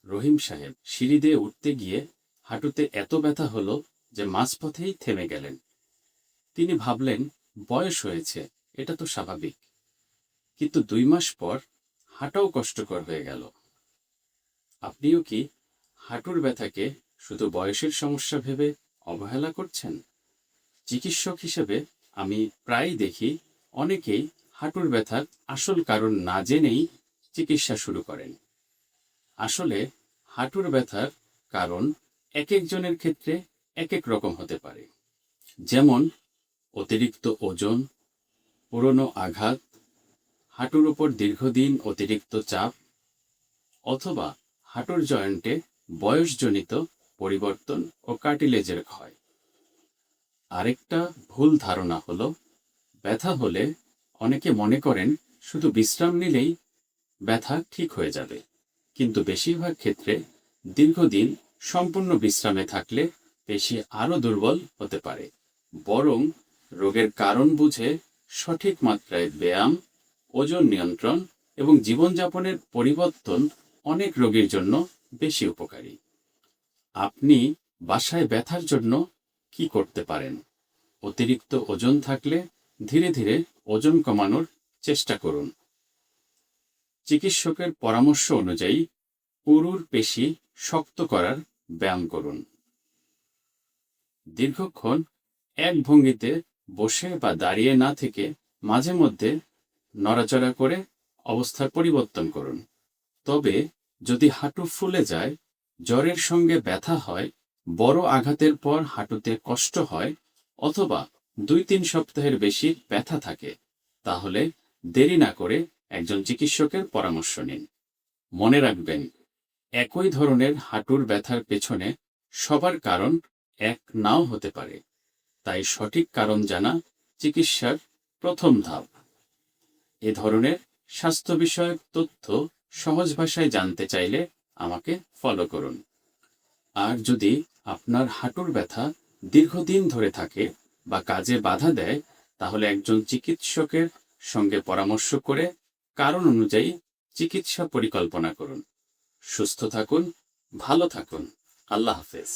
রহিম সাহেব সিঁড়ি দিয়ে উঠতে গিয়ে হাঁটুতে এত ব্যথা হলো যে মাঝপথেই থেমে গেলেন। তিনি ভাবলেন, বয়স হয়েছে, এটা তো স্বাভাবিক। কিন্তু 2 মাস পর হাঁটাও কষ্টকর হয়ে গেল। আপনিও কি হাঁটুর ব্যথাকে শুধু বয়সের সমস্যা ভেবে অবহেলা করছেন? চিকিৎসক হিসেবে আমি প্রায়ই দেখি অনেকেই হাঁটুর ব্যথার আসল কারণ না জেনেই চিকিৎসা শুরু করেন। আসলে হাঁটুর ব্যথার কারণ এক একজনের ক্ষেত্রে এক এক রকম হতে পারে। যেমন অতিরিক্ত ওজন, পুরনো আঘাত, হাঁটুর উপর দীর্ঘদিন অতিরিক্ত চাপ, অথবা হাঁটুর জয়েন্টে বয়সজনিত পরিবর্তন ও কার্টিলেজের ক্ষয়। আরেকটা ভুল ধারণা হলো, ব্যথা হলে অনেকে মনে করেন শুধু বিশ্রাম নিলেই ব্যথা ঠিক হয়ে যাবে। কিন্তু বেশিরভাগ ক্ষেত্রে দীর্ঘদিন সম্পূর্ণ বিশ্রামে থাকলে পেশি আরও দুর্বল হতে পারে। বরং রোগের কারণ বুঝে সঠিক মাত্রায় ব্যায়াম, ওজন নিয়ন্ত্রণ এবং জীবনযাপনের পরিবর্তন অনেক রোগীর জন্য বেশি উপকারী। আপনি বাসায় ব্যথার জন্য কি করতে পারেন? অতিরিক্ত ওজন থাকলে ধীরে ধীরে ওজন কমানোর চেষ্টা করুন। চিকিৎসকের পরামর্শ অনুযায়ী পুরুর পেশি শক্ত করার ব্যায়াম করুন। দীর্ঘক্ষণ এক ভঙ্গিতে বসে বা দাঁড়িয়ে না থেকে মাঝে মধ্যে নড়াচড়া করে অবস্থার পরিবর্তন করুন। তবে যদি হাঁটু ফুলে যায়, জ্বরের সঙ্গে ব্যথা হয়, বড় আঘাতের পর হাঁটুতে কষ্ট হয়, অথবা 2-3 সপ্তাহের বেশি ব্যথা থাকে, তাহলে দেরি না করে একজন চিকিৎসকের পরামর্শ নিন। মনে রাখবেন, একই ধরনের হাঁটুর ব্যথার পেছনে সবার কারণ এক নাও হতে পারে। তাই সঠিক কারণ জানা চিকিৎসার প্রথম ধাপ। এ ধরনের স্বাস্থ্য বিষয়ক তথ্য সহজ ভাষায় জানতে চাইলে আমাকে ফলো করুন। আর যদি আপনার হাঁটুর ব্যথা দীর্ঘদিন ধরে থাকে বা কাজে বাধা দেয়, তাহলে একজন চিকিৎসকের সঙ্গে পরামর্শ করে কারণ অনুযায়ী চিকিৎসা পরিকল্পনা করুন। সুস্থ থাকুন, ভালো থাকুন। আল্লাহ হাফেজ।